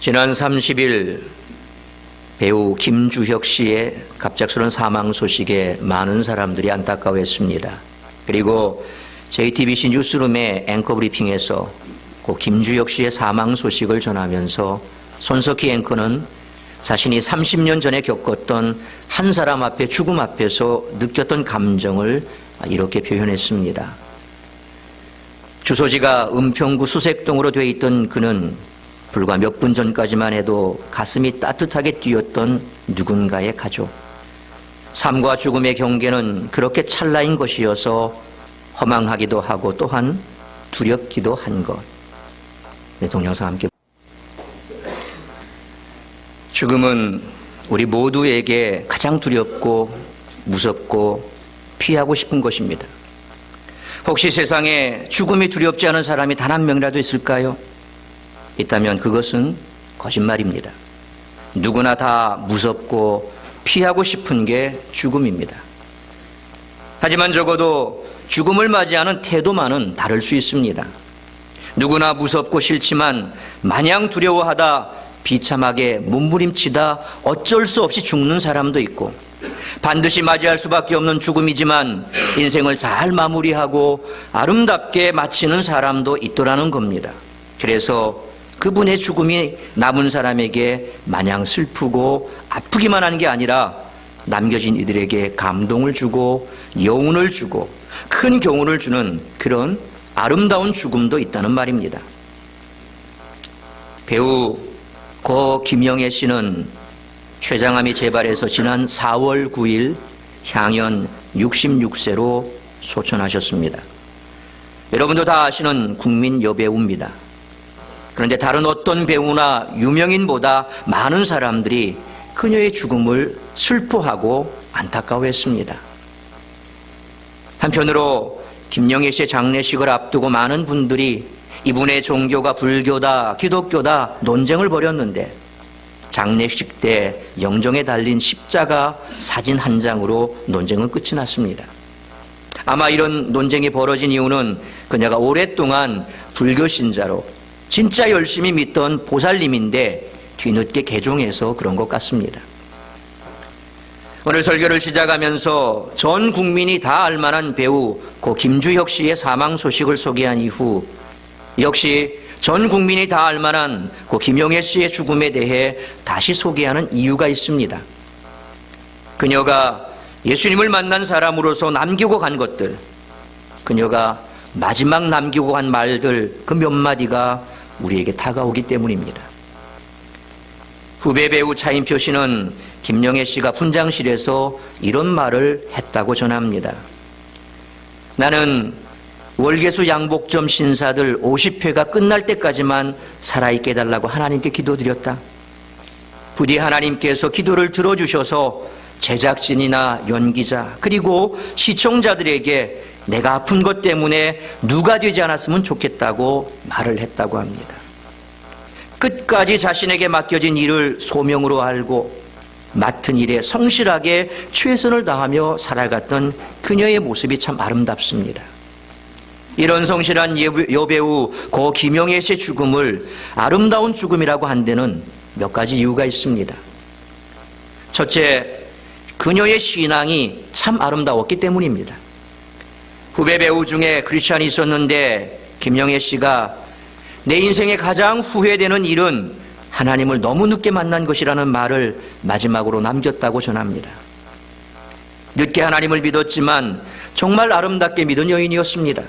지난 30일 배우 김주혁 씨의 갑작스러운 사망 소식에 많은 사람들이 안타까워했습니다. 그리고 JTBC 뉴스룸의 앵커 브리핑에서 그 김주혁 씨의 사망 소식을 전하면서 손석희 앵커는 자신이 30년 전에 겪었던 한 사람 앞에 죽음 앞에서 느꼈던 감정을 이렇게 표현했습니다. 주소지가 은평구 수색동으로 돼 있던 그는 불과 몇 분 전까지만 해도 가슴이 따뜻하게 뛰었던 누군가의 가족. 삶과 죽음의 경계는 그렇게 찰나인 것이어서 허망하기도 하고 또한 두렵기도 한 것. 네, 동영상 함께. 죽음은 우리 모두에게 가장 두렵고 무섭고 피하고 싶은 것입니다. 혹시 세상에 죽음이 두렵지 않은 사람이 단 한 명이라도 있을까요? 있다면 그것은 거짓말입니다. 누구나 다 무섭고 피하고 싶은 게 죽음입니다. 하지만 적어도 죽음을 맞이하는 태도만은 다를 수 있습니다. 누구나 무섭고 싫지만 마냥 두려워하다 비참하게 몸부림치다 어쩔 수 없이 죽는 사람도 있고, 반드시 맞이할 수밖에 없는 죽음이지만 인생을 잘 마무리하고 아름답게 마치는 사람도 있더라는 겁니다. 그래서 그분의 죽음이 남은 사람에게 마냥 슬프고 아프기만 한 게 아니라 남겨진 이들에게 감동을 주고 여운을 주고 큰 교훈을 주는 그런 아름다운 죽음도 있다는 말입니다. 배우 고 김영애 씨는 췌장암이 재발해서 지난 4월 9일 향연 66세로 소천하셨습니다. 여러분도 다 아시는 국민 여배우입니다. 그런데 다른 어떤 배우나 유명인보다 많은 사람들이 그녀의 죽음을 슬퍼하고 안타까워했습니다. 한편으로 김영애 씨의 장례식을 앞두고 많은 분들이 이분의 종교가 불교다, 기독교다 논쟁을 벌였는데 장례식 때 영정에 달린 십자가 사진 한 장으로 논쟁은 끝이 났습니다. 아마 이런 논쟁이 벌어진 이유는 그녀가 오랫동안 불교 신자로 진짜 열심히 믿던 보살님인데 뒤늦게 개종해서 그런 것 같습니다. 오늘 설교를 시작하면서 전 국민이 다 알만한 배우 고 김주혁 씨의 사망 소식을 소개한 이후 역시 전 국민이 다 알만한 고 김영애 씨의 죽음에 대해 다시 소개하는 이유가 있습니다. 그녀가 예수님을 만난 사람으로서 남기고 간 것들, 그녀가 마지막 남기고 간 말들, 그 몇 마디가 우리에게 다가오기 때문입니다. 후배 배우 차인표 씨는 김영애 씨가 분장실에서 이런 말을 했다고 전합니다. 나는 월계수 양복점 신사들 50회가 끝날 때까지만 살아있게 해달라고 하나님께 기도드렸다. 부디 하나님께서 기도를 들어주셔서 제작진이나 연기자 그리고 시청자들에게 내가 아픈 것 때문에 누가 되지 않았으면 좋겠다고 말을 했다고 합니다. 끝까지 자신에게 맡겨진 일을 소명으로 알고 맡은 일에 성실하게 최선을 다하며 살아갔던 그녀의 모습이 참 아름답습니다. 이런 성실한 여배우 고 김영애 씨의 죽음을 아름다운 죽음이라고 한 데는 몇 가지 이유가 있습니다. 첫째, 그녀의 신앙이 참 아름다웠기 때문입니다. 후배 배우 중에 크리스찬이 있었는데 김영애 씨가 내 인생에 가장 후회되는 일은 하나님을 너무 늦게 만난 것이라는 말을 마지막으로 남겼다고 전합니다. 늦게 하나님을 믿었지만 정말 아름답게 믿은 여인이었습니다.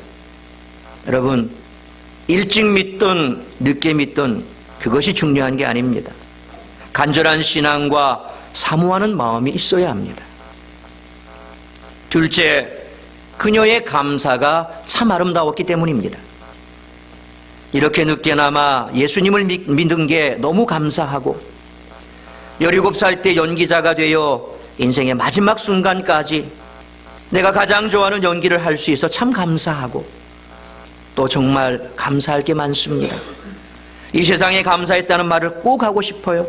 여러분, 일찍 믿든 늦게 믿든 그것이 중요한 게 아닙니다. 간절한 신앙과 사모하는 마음이 있어야 합니다. 둘째, 그녀의 감사가 참 아름다웠기 때문입니다. 이렇게 늦게나마 예수님을 믿은 게 너무 감사하고 17살 때 연기자가 되어 인생의 마지막 순간까지 내가 가장 좋아하는 연기를 할 수 있어 참 감사하고 또 정말 감사할 게 많습니다. 이 세상에 감사했다는 말을 꼭 하고 싶어요.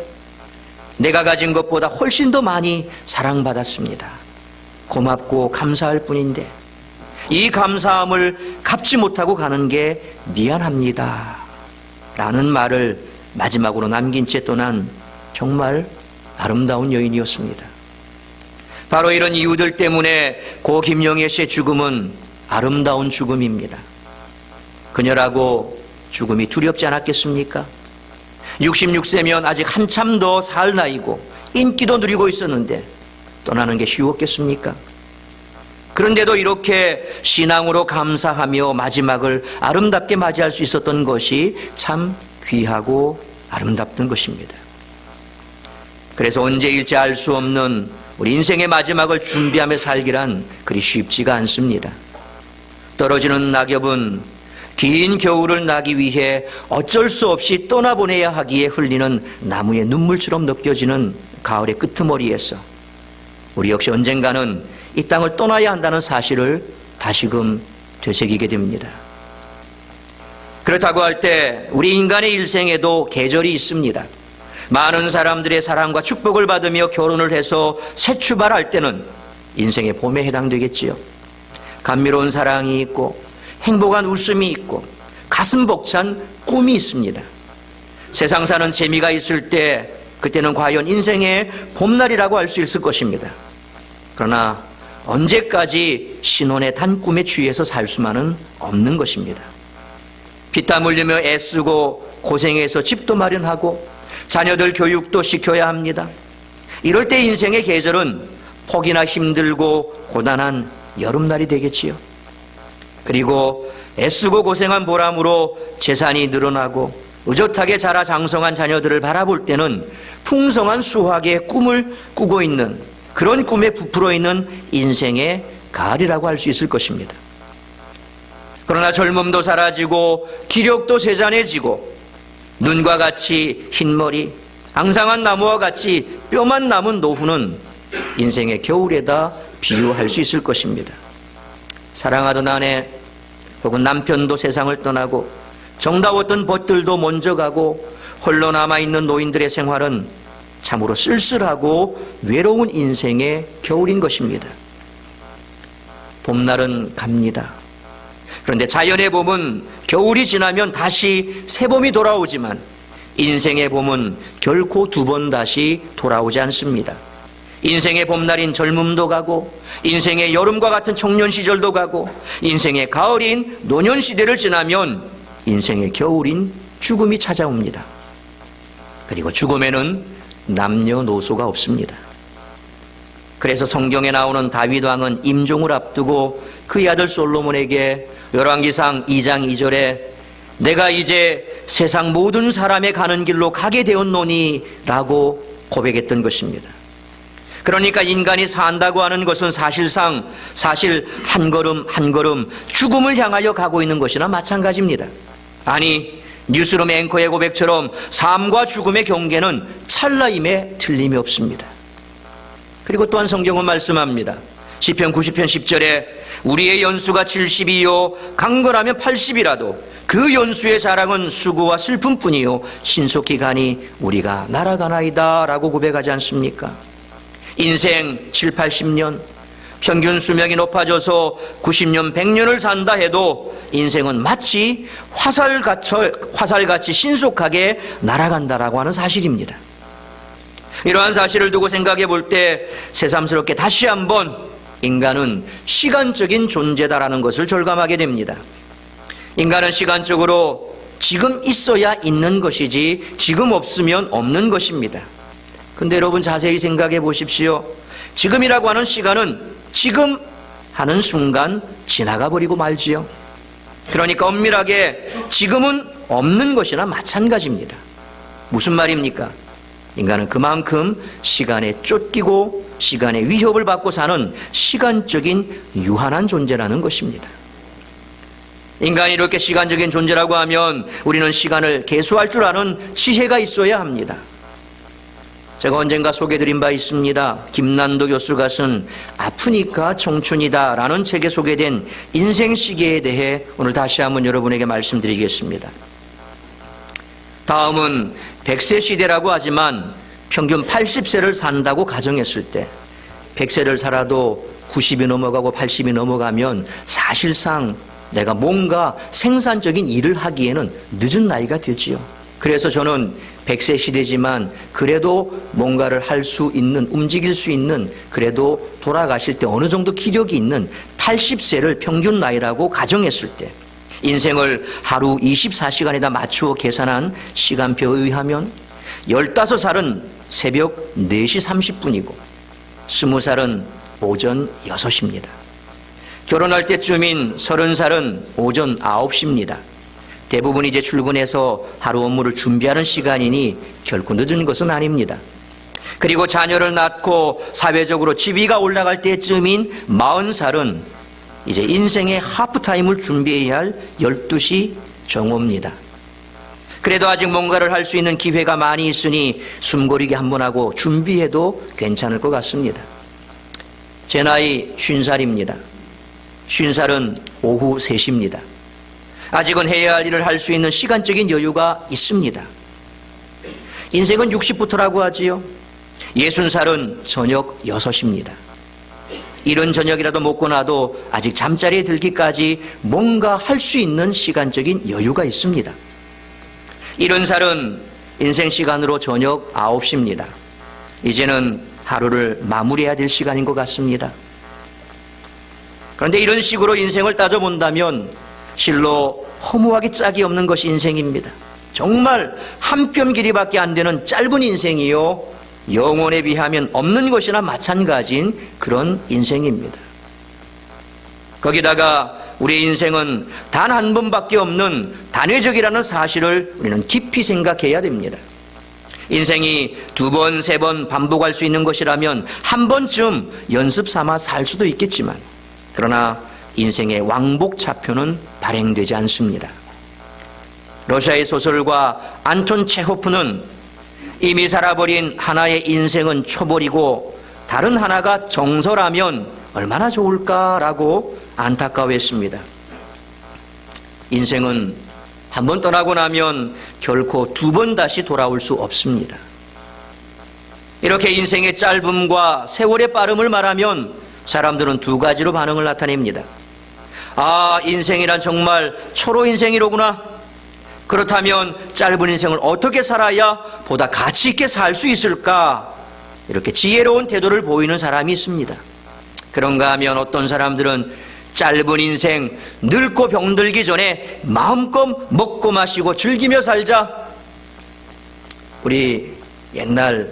내가 가진 것보다 훨씬 더 많이 사랑받았습니다. 고맙고 감사할 뿐인데 이 감사함을 갚지 못하고 가는 게 미안합니다 라는 말을 마지막으로 남긴 채 떠난 정말 아름다운 여인이었습니다. 바로 이런 이유들 때문에 고 김영애 씨의 죽음은 아름다운 죽음입니다. 그녀라고 죽음이 두렵지 않았겠습니까? 66세면 아직 한참 더 살 나이고 인기도 누리고 있었는데 떠나는 게 쉬웠겠습니까? 그런데도 이렇게 신앙으로 감사하며 마지막을 아름답게 맞이할 수 있었던 것이 참 귀하고 아름답던 것입니다. 그래서 언제일지 알 수 없는 우리 인생의 마지막을 준비하며 살기란 그리 쉽지가 않습니다. 떨어지는 낙엽은 긴 겨울을 나기 위해 어쩔 수 없이 떠나보내야 하기에 흘리는 나무의 눈물처럼 느껴지는 가을의 끄트머리에서 우리 역시 언젠가는 이 땅을 떠나야 한다는 사실을 다시금 되새기게 됩니다. 그렇다고 할 때 우리 인간의 일생에도 계절이 있습니다. 많은 사람들의 사랑과 축복을 받으며 결혼을 해서 새 출발할 때는 인생의 봄에 해당되겠지요. 감미로운 사랑이 있고 행복한 웃음이 있고 가슴 벅찬 꿈이 있습니다. 세상 사는 재미가 있을 때 그때는 과연 인생의 봄날이라고 할 수 있을 것입니다. 그러나 언제까지 신혼의 단 꿈에 취해서 살 수만은 없는 것입니다. 피땀 흘리며 애쓰고 고생해서 집도 마련하고 자녀들 교육도 시켜야 합니다. 이럴 때 인생의 계절은 폭이나 힘들고 고단한 여름날이 되겠지요. 그리고 애쓰고 고생한 보람으로 재산이 늘어나고 의젓하게 자라 장성한 자녀들을 바라볼 때는 풍성한 수확의 꿈을 꾸고 있는 그런 꿈에 부풀어 있는 인생의 가을이라고 할 수 있을 것입니다. 그러나 젊음도 사라지고 기력도 세잔해지고 눈과 같이 흰머리, 앙상한 나무와 같이 뼈만 남은 노후는 인생의 겨울에다 비유할 수 있을 것입니다. 사랑하던 아내 혹은 남편도 세상을 떠나고 정다웠던 벗들도 먼저 가고 홀로 남아있는 노인들의 생활은 참으로 쓸쓸하고 외로운 인생의 겨울인 것입니다. 봄날은 갑니다. 그런데 자연의 봄은 겨울이 지나면 다시 새봄이 돌아오지만 인생의 봄은 결코 두 번 다시 돌아오지 않습니다. 인생의 봄날인 젊음도 가고 인생의 여름과 같은 청년 시절도 가고 인생의 가을인 노년 시대를 지나면 인생의 겨울인 죽음이 찾아옵니다. 그리고 죽음에는 남녀노소가 없습니다. 그래서 성경에 나오는 다윗 왕은 임종을 앞두고 그의 아들 솔로몬에게 열왕기상 2장 2절에 내가 이제 세상 모든 사람의 가는 길로 가게 되었노니 라고 고백했던 것입니다. 그러니까 인간이 산다고 하는 것은 사실 한 걸음 한 걸음 죽음을 향하여 가고 있는 것이나 마찬가지입니다. 아니 뉴스룸 앵커의 고백처럼 삶과 죽음의 경계는 찰나임에 틀림이 없습니다. 그리고 또한 성경은 말씀합니다. 시편 90편 10절에 우리의 연수가 70이요 강건하면 80이라도 그 연수의 자랑은 수고와 슬픔뿐이요 신속히 가니 우리가 날아가나이다 라고 고백하지 않습니까? 인생 7, 80년 평균 수명이 높아져서 90년, 100년을 산다 해도 인생은 마치 화살같이 신속하게 날아간다라고 하는 사실입니다. 이러한 사실을 두고 생각해 볼 때 새삼스럽게 다시 한번 인간은 시간적인 존재다라는 것을 절감하게 됩니다. 인간은 시간적으로 지금 있어야 있는 것이지 지금 없으면 없는 것입니다. 근데 여러분 자세히 생각해 보십시오. 지금이라고 하는 시간은 지금 하는 순간 지나가 버리고 말지요. 그러니까 엄밀하게 지금은 없는 것이나 마찬가지입니다. 무슨 말입니까? 인간은 그만큼 시간에 쫓기고 시간의 위협을 받고 사는 시간적인 유한한 존재라는 것입니다. 인간이 이렇게 시간적인 존재라고 하면 우리는 시간을 계수할 줄 아는 지혜가 있어야 합니다. 제가 언젠가 소개드린 바 있습니다. 김난도 교수가 쓴 아프니까 청춘이다 라는 책에 소개된 인생 시계에 대해 오늘 다시 한번 여러분에게 말씀드리겠습니다. 다음은 100세 시대라고 하지만 평균 80세를 산다고 가정했을 때 100세를 살아도 90이 넘어가고 80이 넘어가면 사실상 내가 뭔가 생산적인 일을 하기에는 늦은 나이가 되지요. 그래서 저는 100세 시대지만 그래도 뭔가를 할 수 있는, 움직일 수 있는, 그래도 돌아가실 때 어느 정도 기력이 있는 80세를 평균 나이라고 가정했을 때 인생을 하루 24시간에다 맞추어 계산한 시간표에 의하면 15살은 새벽 4시 30분이고 20살은 오전 6시입니다. 결혼할 때쯤인 30살은 오전 9시입니다. 대부분 이제 출근해서 하루 업무를 준비하는 시간이니 결코 늦은 것은 아닙니다. 그리고 자녀를 낳고 사회적으로 지위가 올라갈 때쯤인 40살은 이제 인생의 하프타임을 준비해야 할 12시 정오입니다. 그래도 아직 뭔가를 할 수 있는 기회가 많이 있으니 숨고르기 한번 하고 준비해도 괜찮을 것 같습니다. 제 나이 50살입니다. 50살은 오후 3시입니다. 아직은 해야 할 일을 할 수 있는 시간적인 여유가 있습니다. 인생은 60부터라고 하지요. 60살은 저녁 6시입니다. 이른 저녁이라도 먹고 나도 아직 잠자리에 들기까지 뭔가 할 수 있는 시간적인 여유가 있습니다. 70살은 인생 시간으로 저녁 9시입니다. 이제는 하루를 마무리해야 될 시간인 것 같습니다. 그런데 이런 식으로 인생을 따져본다면 실로 허무하기 짝이 없는 것이 인생입니다. 정말 한 뼘 길이밖에 안 되는 짧은 인생이요, 영혼에 비하면 없는 것이나 마찬가지인 그런 인생입니다. 거기다가 우리의 인생은 단 한 번밖에 없는 단회적이라는 사실을 우리는 깊이 생각해야 됩니다. 인생이 2번, 3번 반복할 수 있는 것이라면 한 번쯤 연습 삼아 살 수도 있겠지만, 그러나 인생의 왕복차표는 발행되지 않습니다. 러시아의 소설가 안톤 체호프는 이미 살아버린 하나의 인생은 초벌이고 다른 하나가 정서라면 얼마나 좋을까라고 안타까워했습니다. 인생은 한 번 떠나고 나면 결코 2번 다시 돌아올 수 없습니다. 이렇게 인생의 짧음과 세월의 빠름을 말하면 사람들은 2가지로 반응을 나타냅니다. 아, 인생이란 정말 초로 인생이로구나. 그렇다면 짧은 인생을 어떻게 살아야 보다 가치 있게 살 수 있을까? 이렇게 지혜로운 태도를 보이는 사람이 있습니다. 그런가 하면 어떤 사람들은 짧은 인생, 늙고 병들기 전에 마음껏 먹고 마시고 즐기며 살자. 우리 옛날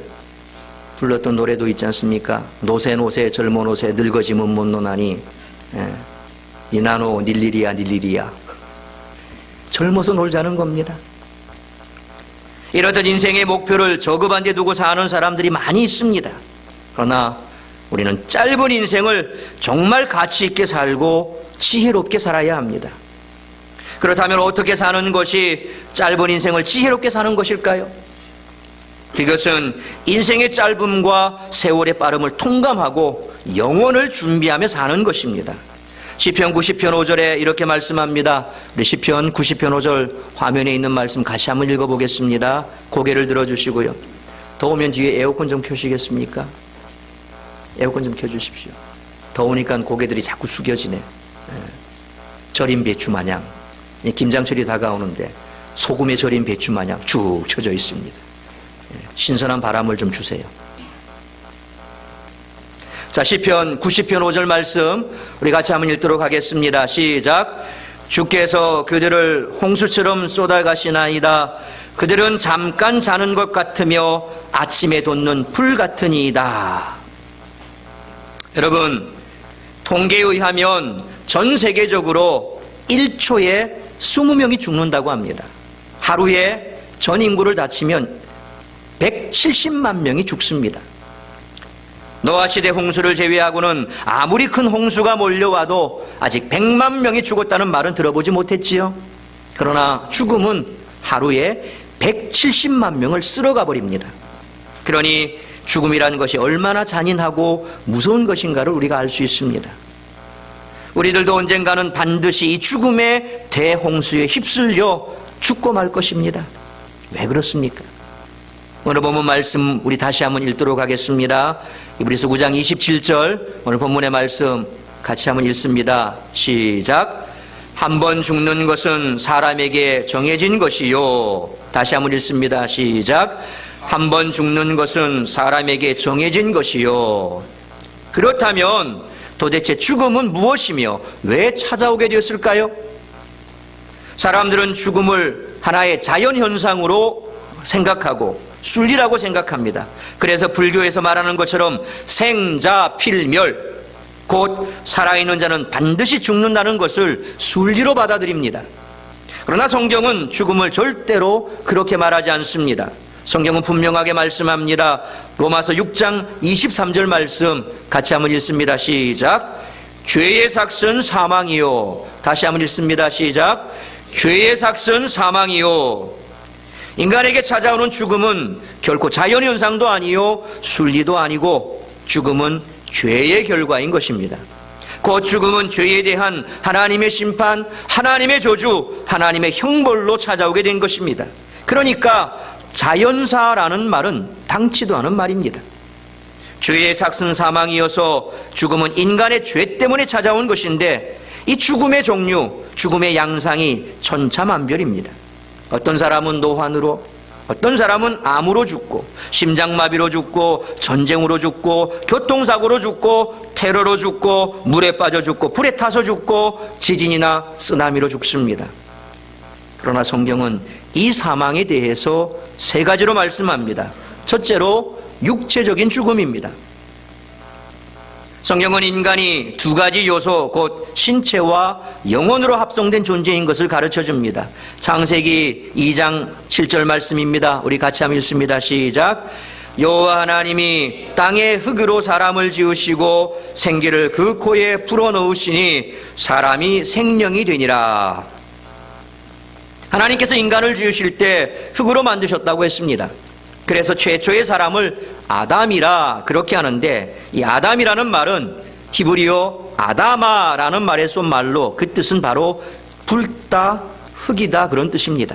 불렀던 노래도 있지 않습니까? 노세 노세 젊어 노세 늙어지면 못 노나니 니나노 닐리리야 닐리리야. 젊어서 놀자는 겁니다. 이렇듯 인생의 목표를 저급한 데 두고 사는 사람들이 많이 있습니다. 그러나 우리는 짧은 인생을 정말 가치 있게 살고 지혜롭게 살아야 합니다. 그렇다면 어떻게 사는 것이 짧은 인생을 지혜롭게 사는 것일까요? 그것은 인생의 짧음과 세월의 빠름을 통감하고 영혼을 준비하며 사는 것입니다. 시편 90편 5절에 이렇게 말씀합니다. 우리 시편 90편 5절 화면에 있는 말씀 같이 한번 읽어보겠습니다. 고개를 들어주시고요. 더우면 뒤에 에어컨 좀 켜시겠습니까? 에어컨 좀 켜주십시오. 더우니까 고개들이 자꾸 숙여지네. 절인 배추 마냥, 김장철이 다가오는데 소금에 절인 배추 마냥 쭉 쳐져 있습니다. 신선한 바람을 좀 주세요. 자, 시편 90편 5절 말씀 우리 같이 한번 읽도록 하겠습니다. 시작. 주께서 그들을 홍수처럼 쏟아가시나이다. 그들은 잠깐 자는 것 같으며 아침에 돋는 불 같으니이다. 여러분, 통계에 의하면 전 세계적으로 1초에 20명이 죽는다고 합니다. 하루에 전 인구를 다치면 170만 명이 죽습니다. 노아 시대 홍수를 제외하고는 아무리 큰 홍수가 몰려와도 아직 100만 명이 죽었다는 말은 들어보지 못했지요. 그러나 죽음은 하루에 170만 명을 쓸어가 버립니다. 그러니 죽음이라는 것이 얼마나 잔인하고 무서운 것인가를 우리가 알 수 있습니다. 우리들도 언젠가는 반드시 이 죽음의 대홍수에 휩쓸려 죽고 말 것입니다. 왜 그렇습니까? 오늘 본문 말씀 우리 다시 한번 읽도록 하겠습니다. 이브리서 9장 27절 오늘 본문의 말씀 같이 한번 읽습니다. 시작. 한 번 죽는 것은 사람에게 정해진 것이요. 다시 한번 읽습니다. 시작. 한 번 죽는 것은 사람에게 정해진 것이요. 그렇다면 도대체 죽음은 무엇이며 왜 찾아오게 되었을까요? 사람들은 죽음을 하나의 자연현상으로 생각하고 순리라고 생각합니다. 그래서 불교에서 말하는 것처럼 생자필멸, 곧 살아있는 자는 반드시 죽는다는 것을 순리로 받아들입니다. 그러나 성경은 죽음을 절대로 그렇게 말하지 않습니다. 성경은 분명하게 말씀합니다. 로마서 6장 23절 말씀 같이 한번 읽습니다. 시작. 죄의 삭은 사망이요. 다시 한번 읽습니다. 시작. 죄의 삭은 사망이요. 인간에게 찾아오는 죽음은 결코 자연현상도 아니요 순리도 아니고 죽음은 죄의 결과인 것입니다. 곧 죽음은 죄에 대한 하나님의 심판, 하나님의 저주, 하나님의 형벌로 찾아오게 된 것입니다. 그러니까 자연사라는 말은 당치도 않은 말입니다. 죄의 삭은 사망이어서 죽음은 인간의 죄 때문에 찾아온 것인데 이 죽음의 종류, 죽음의 양상이 천차만별입니다. 어떤 사람은 노환으로, 어떤 사람은 암으로 죽고, 심장마비로 죽고, 전쟁으로 죽고, 교통사고로 죽고, 테러로 죽고, 물에 빠져 죽고, 불에 타서 죽고, 지진이나 쓰나미로 죽습니다. 그러나 성경은 이 사망에 대해서 세 가지로 말씀합니다. 첫째로 육체적인 죽음입니다. 성경은 인간이 두 가지 요소, 곧 신체와 영혼으로 합성된 존재인 것을 가르쳐줍니다. 창세기 2장 7절 말씀입니다. 우리 같이 한번 읽습니다. 시작. 여호와 하나님이 땅의 흙으로 사람을 지으시고 생기를 그 코에 불어넣으시니 사람이 생명이 되니라. 하나님께서 인간을 지으실 때 흙으로 만드셨다고 했습니다. 그래서 최초의 사람을 아담이라 그렇게 하는데, 이 아담이라는 말은 히브리어 아다마라는 말에서 온 말로 그 뜻은 바로 붉다, 흙이다 그런 뜻입니다.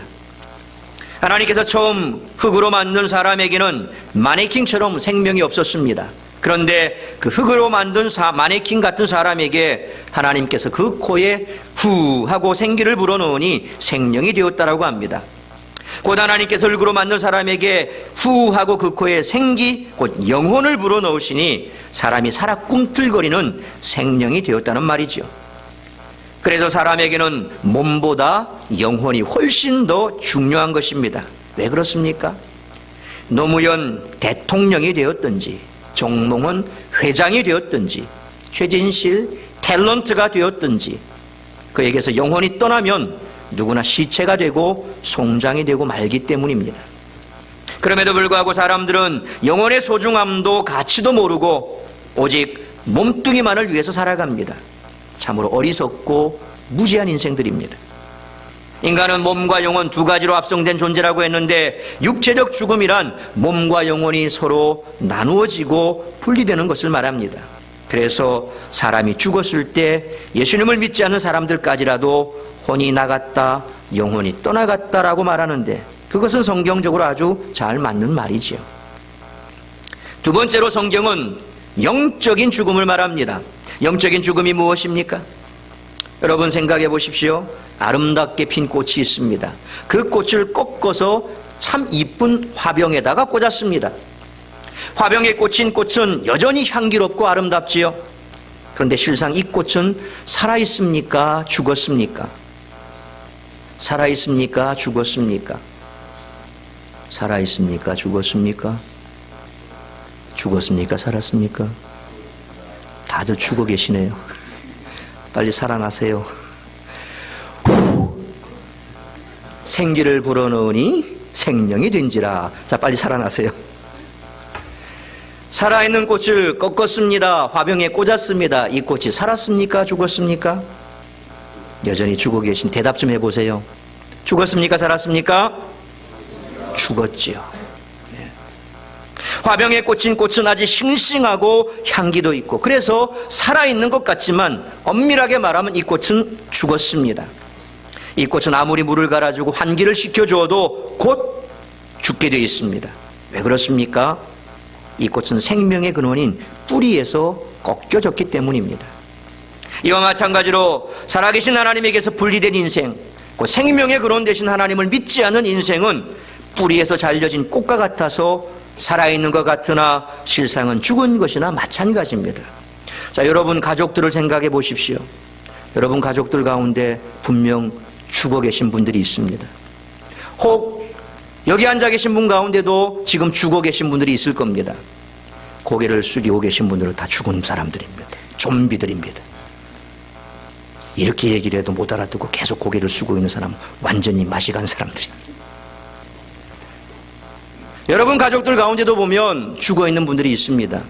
하나님께서 처음 흙으로 만든 사람에게는 마네킹처럼 생명이 없었습니다. 그런데 그 흙으로 만든 마네킹 같은 사람에게 하나님께서 그 코에 후 하고 생기를 불어넣으니 생명이 되었다라고 합니다. 곧 하나님께서 흙으로 만든 사람에게 후 하고 그 코에 생기, 곧 영혼을 불어넣으시니 사람이 살아 꿈틀거리는 생명이 되었다는 말이죠. 그래서 사람에게는 몸보다 영혼이 훨씬 더 중요한 것입니다. 왜 그렇습니까? 노무현 대통령이 되었든지, 정몽원 회장이 되었든지, 최진실 탤런트가 되었든지, 그에게서 영혼이 떠나면 누구나 시체가 되고 송장이 되고 말기 때문입니다. 그럼에도 불구하고 사람들은 영혼의 소중함도 가치도 모르고 오직 몸뚱이만을 위해서 살아갑니다. 참으로 어리석고 무지한 인생들입니다. 인간은 몸과 영혼 두 가지로 합성된 존재라고 했는데, 육체적 죽음이란 몸과 영혼이 서로 나누어지고 분리되는 것을 말합니다. 그래서 사람이 죽었을 때 예수님을 믿지 않는 사람들까지라도 혼이 나갔다, 영혼이 떠나갔다라고 말하는데, 그것은 성경적으로 아주 잘 맞는 말이지요. 두 번째로 성경은 영적인 죽음을 말합니다. 영적인 죽음이 무엇입니까? 여러분 생각해 보십시오. 아름답게 핀 꽃이 있습니다. 그 꽃을 꺾어서 참 이쁜 화병에다가 꽂았습니다. 화병에 꽂힌 꽃은 여전히 향기롭고 아름답지요. 그런데 실상 이 꽃은 살아있습니까? 죽었습니까? 살아있습니까? 죽었습니까? 살아있습니까? 죽었습니까? 죽었습니까? 살았습니까? 다들 죽어 계시네요. 빨리 살아나세요. 생기를 불어넣으니 생명이 된지라. 자, 빨리 살아나세요. 살아있는 꽃을 꺾었습니다. 화병에 꽂았습니다. 이 꽃이 살았습니까? 죽었습니까? 여전히 죽어 계신, 대답 좀 해보세요. 죽었습니까? 살았습니까? 죽었지요. 네. 화병에 꽂힌 꽃은 아직 싱싱하고 향기도 있고, 그래서 살아있는 것 같지만 엄밀하게 말하면 이 꽃은 죽었습니다. 이 꽃은 아무리 물을 갈아주고 환기를 시켜주어도 곧 죽게 되어 있습니다. 왜 그렇습니까? 이 꽃은 생명의 근원인 뿌리에서 꺾여졌기 때문입니다. 이와 마찬가지로 살아계신 하나님에게서 분리된 인생, 그 생명의 근원 되신 하나님을 믿지 않는 인생은 뿌리에서 잘려진 꽃과 같아서 살아있는 것 같으나 실상은 죽은 것이나 마찬가지입니다. 자, 여러분 가족들을 생각해 보십시오. 여러분 가족들 가운데 분명 죽어 계신 분들이 있습니다. 혹 여기 앉아 계신 분 가운데도 지금 죽어 계신 분들이 있을 겁니다. 고개를 숙이고 계신 분들은 다 죽은 사람들입니다. 좀비들입니다. 이렇게 얘기를 해도 못 알아듣고 계속 고개를 숙이고 있는 사람은 완전히 맛이 간 사람들입니다. 여러분 가족들 가운데도 보면 죽어 있는 분들이 있습니다.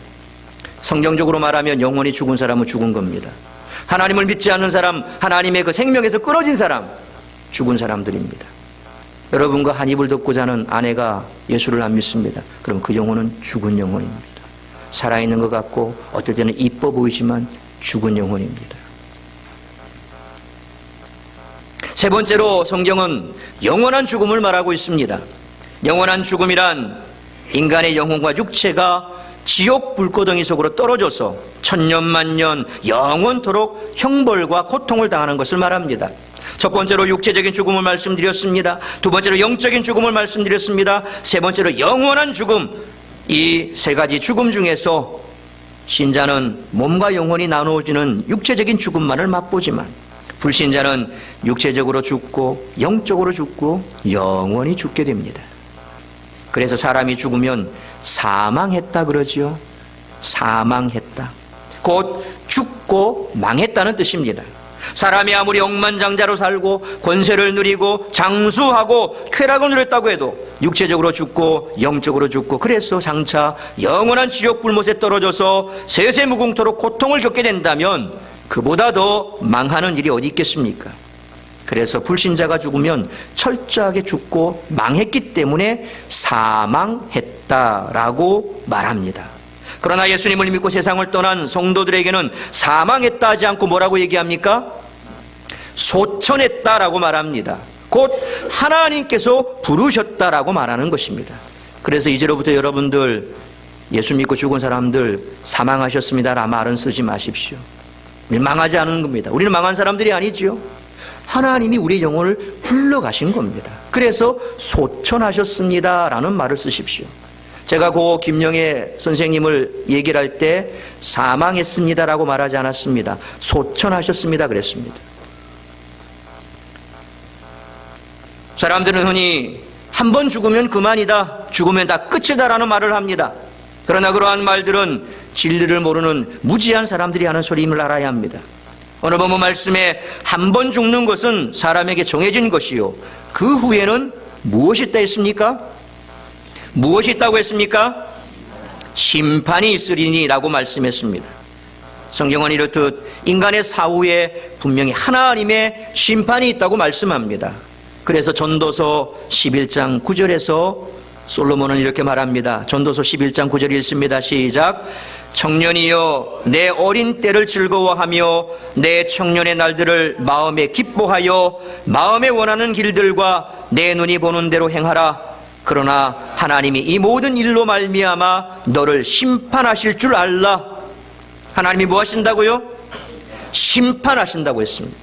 성경적으로 말하면 영원히 죽은 사람은 죽은 겁니다. 하나님을 믿지 않는 사람, 하나님의 그 생명에서 끊어진 사람, 죽은 사람들입니다. 여러분과 한 입을 덮고 자는 아내가 예수를 안 믿습니다. 그럼 그 영혼은 죽은 영혼입니다. 살아있는 것 같고 어떨 때는 이뻐 보이지만 죽은 영혼입니다. 세 번째로 성경은 영원한 죽음을 말하고 있습니다. 영원한 죽음이란 인간의 영혼과 육체가 지옥 불고덩이 속으로 떨어져서 천년만년 영원토록 형벌과 고통을 당하는 것을 말합니다. 첫 번째로 육체적인 죽음을 말씀드렸습니다. 두 번째로 영적인 죽음을 말씀드렸습니다. 세 번째로 영원한 죽음. 이 세 가지 죽음 중에서 신자는 몸과 영혼이 나누어지는 육체적인 죽음만을 맛보지만 불신자는 육체적으로 죽고 영적으로 죽고 영원히 죽게 됩니다. 그래서 사람이 죽으면 사망했다 그러죠. 사망했다. 곧 죽고 망했다는 뜻입니다. 사람이 아무리 억만장자로 살고 권세를 누리고 장수하고 쾌락을 누렸다고 해도 육체적으로 죽고 영적으로 죽고 그래서 장차 영원한 지옥 불못에 떨어져서 세세무궁토록 고통을 겪게 된다면 그보다 더 망하는 일이 어디 있겠습니까? 그래서 불신자가 죽으면 철저하게 죽고 망했기 때문에 사망했다라고 말합니다. 그러나 예수님을 믿고 세상을 떠난 성도들에게는 사망했다 하지 않고 뭐라고 얘기합니까? 소천했다라고 말합니다. 곧 하나님께서 부르셨다라고 말하는 것입니다. 그래서 이제로부터 여러분들 예수 믿고 죽은 사람들 사망하셨습니다라는 말은 쓰지 마십시오. 우리는 망하지 않은 겁니다. 우리는 망한 사람들이 아니지요. 하나님이 우리의 영혼을 불러가신 겁니다. 그래서 소천하셨습니다라는 말을 쓰십시오. 제가 고 김영애 선생님을 얘기를 할 때 사망했습니다라고 말하지 않았습니다. 소천하셨습니다 그랬습니다. 사람들은 흔히 한 번 죽으면 그만이다, 죽으면 다 끝이다라는 말을 합니다. 그러나 그러한 말들은 진리를 모르는 무지한 사람들이 하는 소리임을 알아야 합니다. 오늘 본문 말씀에 한 번 죽는 것은 사람에게 정해진 것이요 그 후에는 무엇이 있다 했습니까? 무엇이 있다고 했습니까? 심판이 있으리니 라고 말씀했습니다. 성경은 이렇듯 인간의 사후에 분명히 하나님의 심판이 있다고 말씀합니다. 그래서 전도서 11장 9절에서 솔로몬은 이렇게 말합니다. 전도서 11장 9절 읽습니다. 시작. 청년이여 내 어린 때를 즐거워하며 내 청년의 날들을 마음에 기뻐하여 마음에 원하는 길들과 내 눈이 보는 대로 행하라. 그러나 하나님이 이 모든 일로 말미암아 너를 심판하실 줄 알라. 하나님이 뭐 하신다고요? 심판하신다고 했습니다.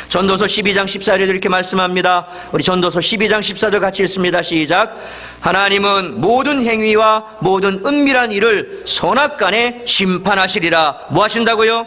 전도서 12장 14절에 이렇게 말씀합니다. 우리 전도서 12장 14절 같이 읽습니다. 시작. 하나님은 모든 행위와 모든 은밀한 일을 선악간에 심판하시리라. 뭐 하신다고요?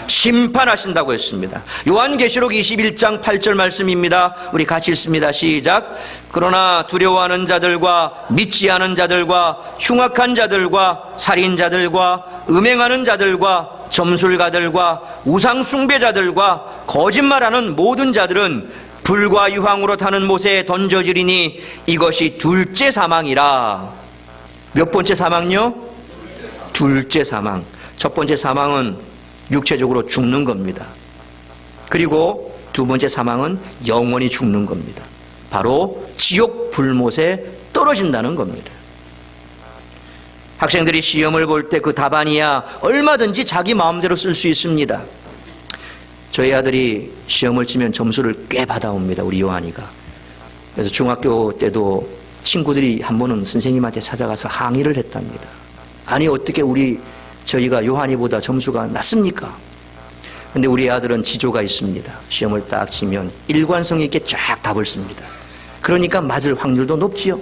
심판하신다고 했습니다. 요한계시록 21장 8절 말씀입니다. 우리 같이 읽습니다. 시작. 그러나 두려워하는 자들과 믿지 않은 자들과 흉악한 자들과 살인자들과 음행하는 자들과 점술가들과 우상 숭배자들과 거짓말하는 모든 자들은 불과 유황으로 타는 못에 던져지리니 이것이 둘째 사망이라. 몇 번째 사망요? 둘째 사망. 첫 번째 사망은 육체적으로 죽는 겁니다. 그리고 두 번째 사망은 영원히 죽는 겁니다. 바로 지옥 불못에 떨어진다는 겁니다. 학생들이 시험을 볼 때 그 답안이야 얼마든지 자기 마음대로 쓸 수 있습니다. 저희 아들이 시험을 치면 점수를 꽤 받아옵니다. 우리 요한이가. 그래서 중학교 때도 친구들이 한 번은 선생님한테 찾아가서 항의를 했답니다. 아니 어떻게 저희가 요한이보다 점수가 낮습니까? 근데 우리 아들은 지조가 있습니다. 시험을 딱 치면 일관성 있게 쫙 답을 씁니다. 그러니까 맞을 확률도 높지요.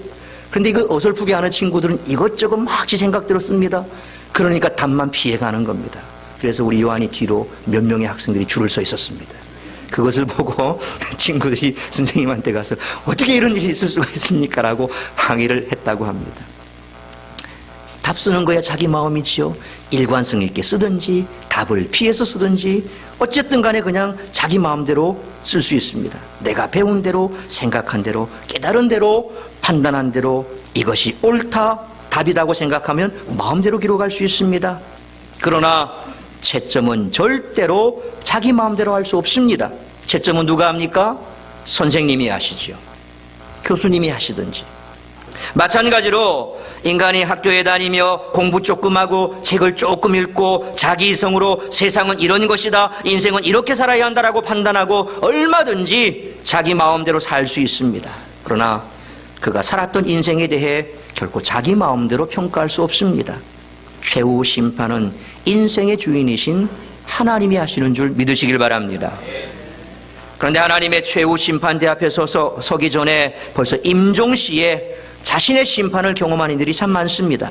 그런데 이거 어설프게 하는 친구들은 이것저것 막 지 생각대로 씁니다. 그러니까 답만 피해가는 겁니다. 그래서 우리 요한이 뒤로 몇 명의 학생들이 줄을 서 있었습니다. 그것을 보고 친구들이 선생님한테 가서 어떻게 이런 일이 있을 수가 있습니까? 라고 항의를 했다고 합니다. 답 쓰는 거야 자기 마음이지요. 일관성 있게 쓰든지 답을 피해서 쓰든지 어쨌든 간에 그냥 자기 마음대로 쓸 수 있습니다. 내가 배운 대로, 생각한 대로, 깨달은 대로, 판단한 대로 이것이 옳다, 답이라고 생각하면 마음대로 기록할 수 있습니다. 그러나 채점은 절대로 자기 마음대로 할 수 없습니다. 채점은 누가 합니까? 선생님이 하시죠. 교수님이 하시든지. 마찬가지로 인간이 학교에 다니며 공부 조금 하고 책을 조금 읽고 자기 이성으로 세상은 이런 것이다, 인생은 이렇게 살아야 한다라고 판단하고 얼마든지 자기 마음대로 살 수 있습니다. 그러나 그가 살았던 인생에 대해 결코 자기 마음대로 평가할 수 없습니다. 최후 심판은 인생의 주인이신 하나님이 하시는 줄 믿으시길 바랍니다. 그런데 하나님의 최후 심판대 앞에 서기 전에 벌써 임종시에 자신의 심판을 경험한 이들이 참 많습니다.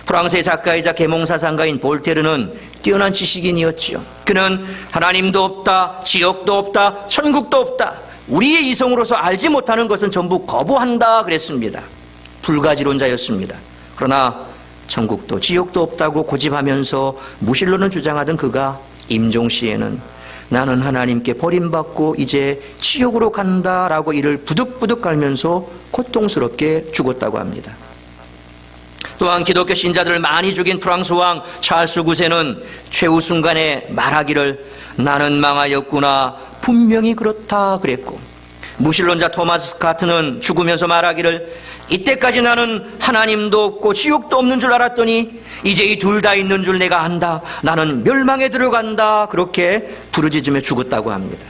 프랑스의 작가이자 계몽사상가인 볼테르는 뛰어난 지식인이었지요. 그는 하나님도 없다, 지옥도 없다, 천국도 없다, 우리의 이성으로서 알지 못하는 것은 전부 거부한다 그랬습니다. 불가지론자였습니다. 그러나 천국도 지옥도 없다고 고집하면서 무신론을 주장하던 그가 임종시에는 나는 하나님께 버림받고 이제 지옥으로 간다라고 이를 부득부득 갈면서 고통스럽게 죽었다고 합니다. 또한 기독교 신자들을 많이 죽인 프랑스 왕 찰스 9세는 최후 순간에 말하기를 나는 망하였구나, 분명히 그렇다 그랬고, 무신론자 토마스 스카트는 죽으면서 말하기를 이때까지 나는 하나님도 없고 지옥도 없는 줄 알았더니 이제 이 둘 다 있는 줄 내가 안다, 나는 멸망에 들어간다, 그렇게 부르짖으며 죽었다고 합니다.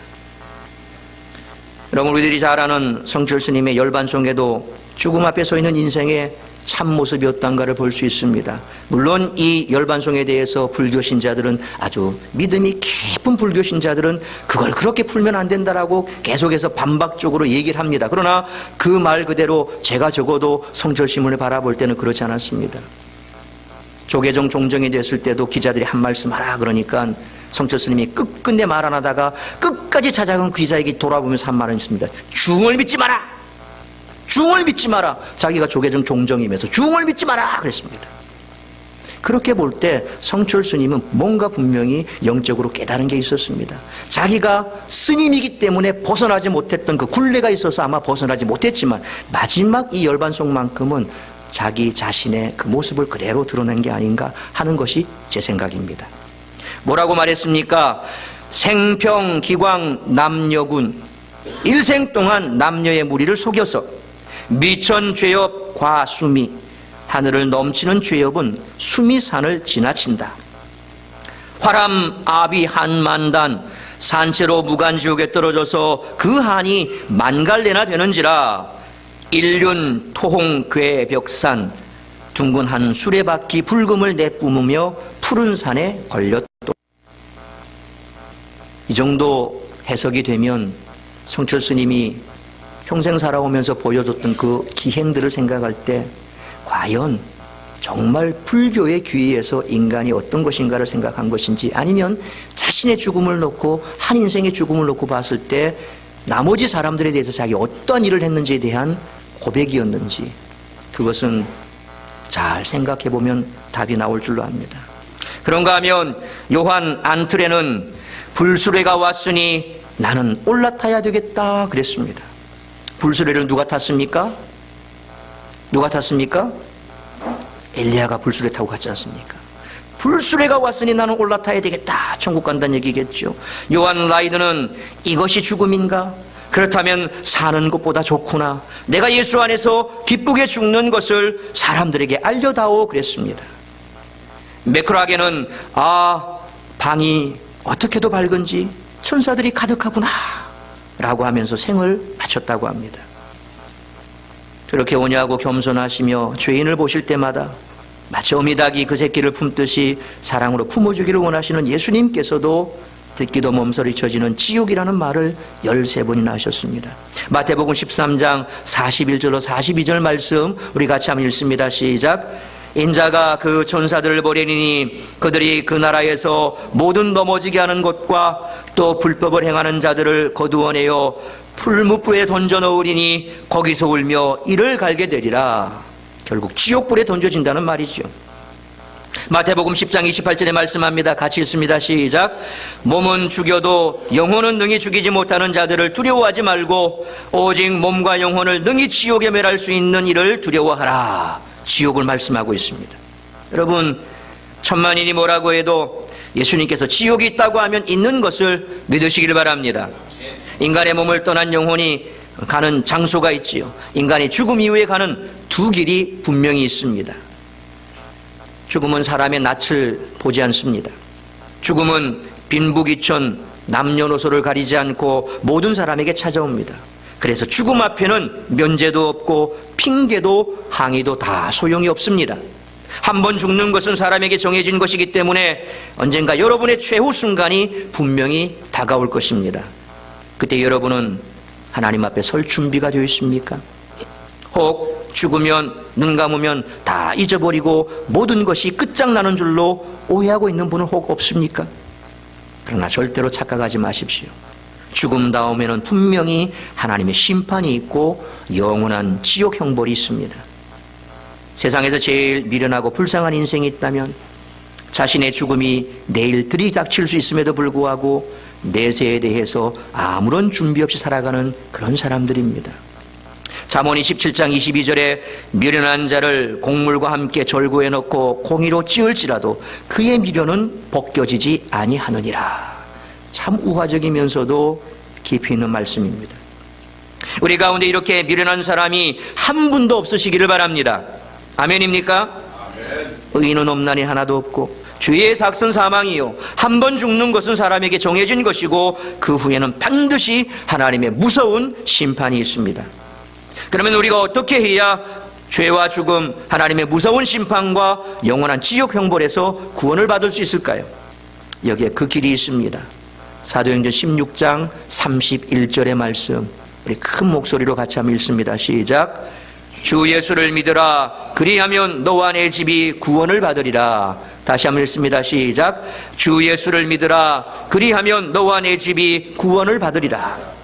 여러분, 우리들이 잘 아는 성철 스님의 열반송에도 죽음 앞에 서 있는 인생의 참모습이 어떤가를 볼 수 있습니다. 물론 이 열반송에 대해서 불교 신자들은, 아주 믿음이 깊은 불교 신자들은 그걸 그렇게 풀면 안 된다라고 계속해서 반박적으로 얘기를 합니다. 그러나 그 말 그대로 제가 적어도 성철 신문을 바라볼 때는 그렇지 않았습니다. 조계종 종정이 됐을 때도 기자들이 한 말씀 하라 그러니까 성철 스님이 끝끝내 말 안 하다가 끝까지 찾아간 그 기자에게 돌아보면서 한 말은 있습니다. 중을 믿지 마라! 중을 믿지 마라. 자기가 조계종 종정이면서 중을 믿지 마라 그랬습니다. 그렇게 볼 때 성철 스님은 뭔가 분명히 영적으로 깨달은 게 있었습니다. 자기가 스님이기 때문에 벗어나지 못했던 그 굴레가 있어서 아마 벗어나지 못했지만 마지막 이 열반송만큼은 자기 자신의 그 모습을 그대로 드러낸 게 아닌가 하는 것이 제 생각입니다. 뭐라고 말했습니까? 생평 기광 남녀군, 일생 동안 남녀의 무리를 속여서 미천 죄업 과수미, 하늘을 넘치는 죄업은 수미산을 지나친다. 화람 아비 한만단, 산채로 무간지옥에 떨어져서 그 한이 만갈래나 되는지라. 일륜 토홍 괴벽산, 둥근 한 수레바퀴 불금을 내뿜으며 푸른 산에 걸렸다. 이 정도 해석이 되면 성철 스님이 평생 살아오면서 보여줬던 그 기행들을 생각할 때 과연 정말 불교의 귀에서 인간이 어떤 것인가를 생각한 것인지, 아니면 자신의 죽음을 놓고 한 인생의 죽음을 놓고 봤을 때 나머지 사람들에 대해서 자기 어떤 일을 했는지에 대한 고백이었는지, 그것은 잘 생각해보면 답이 나올 줄로 압니다. 그런가 하면 요한 안트레는 불수레가 왔으니 나는 올라타야 되겠다 그랬습니다. 불수레를 누가 탔습니까? 누가 탔습니까? 엘리야가 불수레 타고 갔지 않습니까? 불수레가 왔으니 나는 올라타야 되겠다, 천국 간다는 얘기겠죠. 요한 라이드는 이것이 죽음인가? 그렇다면 사는 것보다 좋구나, 내가 예수 안에서 기쁘게 죽는 것을 사람들에게 알려다오 그랬습니다. 맥크라겐은 방이 어떻게도 밝은지 천사들이 가득하구나 라고 하면서 생을 마쳤다고 합니다. 그렇게 온유하고 겸손하시며 죄인을 보실 때마다 마치 어미닭이 그 새끼를 품듯이 사랑으로 품어주기를 원하시는 예수님께서도 듣기도 몸서리쳐지는 지옥이라는 말을 13번이나 하셨습니다. 마태복음 13장 41절로 42절 말씀 우리 같이 한번 읽습니다. 시작. 인자가 그 천사들을 보내리니 그들이 그 나라에서 모든 넘어지게 하는 것과 또 불법을 행하는 자들을 거두어내어 풀무불에 던져 넣으리니 거기서 울며 이를 갈게 되리라. 결국 지옥불에 던져진다는 말이죠. 마태복음 10장 28절에 말씀합니다. 같이 읽습니다. 시작. 몸은 죽여도 영혼은 능히 죽이지 못하는 자들을 두려워하지 말고 오직 몸과 영혼을 능히 지옥에 멸할 수 있는 이를 두려워하라. 지옥을 말씀하고 있습니다. 여러분, 천만인이 뭐라고 해도 예수님께서 지옥이 있다고 하면 있는 것을 믿으시길 바랍니다. 인간의 몸을 떠난 영혼이 가는 장소가 있지요. 인간이 죽음 이후에 가는 두 길이 분명히 있습니다. 죽음은 사람의 낯을 보지 않습니다. 죽음은 빈부귀천, 남녀노소를 가리지 않고 모든 사람에게 찾아옵니다. 그래서 죽음 앞에는 면제도 없고 핑계도 항의도 다 소용이 없습니다. 한 번 죽는 것은 사람에게 정해진 것이기 때문에 언젠가 여러분의 최후 순간이 분명히 다가올 것입니다. 그때 여러분은 하나님 앞에 설 준비가 되어 있습니까? 혹 죽으면, 눈 감으면 다 잊어버리고 모든 것이 끝장나는 줄로 오해하고 있는 분은 혹 없습니까? 그러나 절대로 착각하지 마십시오. 죽음 다음에는 분명히 하나님의 심판이 있고 영원한 지옥 형벌이 있습니다. 세상에서 제일 미련하고 불쌍한 인생이 있다면 자신의 죽음이 내일 들이닥칠 수 있음에도 불구하고 내세에 대해서 아무런 준비 없이 살아가는 그런 사람들입니다. 잠언 27장 22절에 미련한 자를 곡물과 함께 절구해 놓고 공의로 찌을지라도 그의 미련은 벗겨지지 아니하느니라. 참 우화적이면서도 깊이 있는 말씀입니다. 우리 가운데 이렇게 미련한 사람이 한 분도 없으시기를 바랍니다. 아멘입니까? 아멘. 의인은 없나니 하나도 없고 주의 삭은 사망이요 한 번 죽는 것은 사람에게 정해진 것이고 그 후에는 반드시 하나님의 무서운 심판이 있습니다. 그러면 우리가 어떻게 해야 죄와 죽음, 하나님의 무서운 심판과 영원한 지옥 형벌에서 구원을 받을 수 있을까요? 여기에 그 길이 있습니다. 사도행전 16장 31절의 말씀 우리 큰 목소리로 같이 한번 읽습니다. 시작. 주 예수를 믿으라. 그리하면 너와 내 집이 구원을 받으리라. 다시 한번 읽습니다. 시작. 주 예수를 믿으라. 그리하면 너와 내 집이 구원을 받으리라.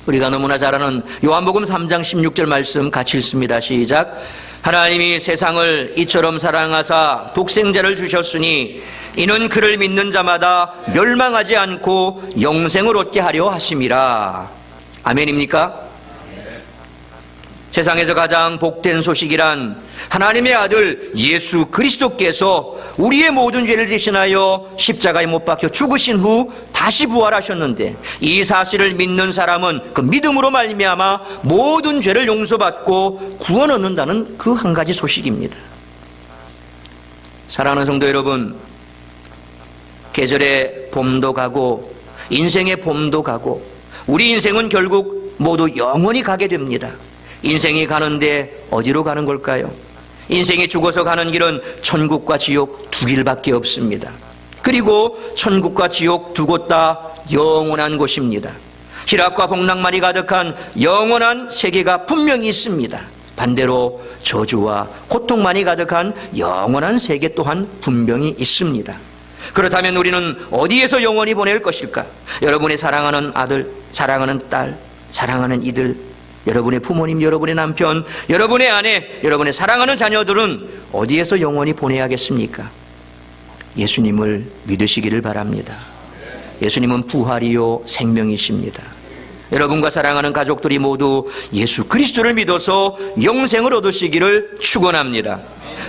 우리가 너무나 잘 아는 요한복음 3장 16절 말씀 같이 읽습니다. 시작. 하나님이 세상을 이처럼 사랑하사 독생자를 주셨으니 이는 그를 믿는 자마다 멸망하지 않고 영생을 얻게 하려 하심이라. 아멘입니까? 세상에서 가장 복된 소식이란 하나님의 아들 예수 그리스도께서 우리의 모든 죄를 대신하여 십자가에 못 박혀 죽으신 후 다시 부활하셨는데 이 사실을 믿는 사람은 그 믿음으로 말미암아 모든 죄를 용서받고 구원 얻는다는 그 한 가지 소식입니다. 사랑하는 성도 여러분, 계절의 봄도 가고 인생의 봄도 가고 우리 인생은 결국 모두 영원히 가게 됩니다. 인생이 가는데 어디로 가는 걸까요? 인생이 죽어서 가는 길은 천국과 지옥 두 길밖에 없습니다. 그리고 천국과 지옥 두 곳 다 영원한 곳입니다. 희락과 복락만이 가득한 영원한 세계가 분명히 있습니다. 반대로 저주와 고통만이 가득한 영원한 세계 또한 분명히 있습니다. 그렇다면 우리는 어디에서 영원히 보낼 것일까? 여러분의 사랑하는 아들, 사랑하는 딸, 사랑하는 이들, 여러분의 부모님, 여러분의 남편, 여러분의 아내, 여러분의 사랑하는 자녀들은 어디에서 영원히 보내야겠습니까? 예수님을 믿으시기를 바랍니다. 예수님은 부활이요 생명이십니다. 여러분과 사랑하는 가족들이 모두 예수 그리스도를 믿어서 영생을 얻으시기를 축원합니다.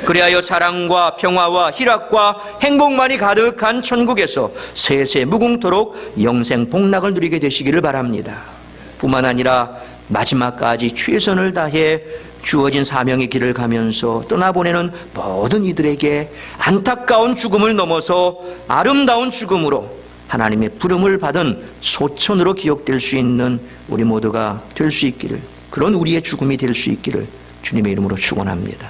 그리하여 사랑과 평화와 희락과 행복만이 가득한 천국에서 세세 무궁토록 영생 복락을 누리게 되시기를 바랍니다. 뿐만 아니라 마지막까지 최선을 다해 주어진 사명의 길을 가면서 떠나보내는 모든 이들에게 안타까운 죽음을 넘어서 아름다운 죽음으로 하나님의 부름을 받은 소천으로 기억될 수 있는 우리 모두가 될 수 있기를, 그런 우리의 죽음이 될 수 있기를 주님의 이름으로 축원합니다.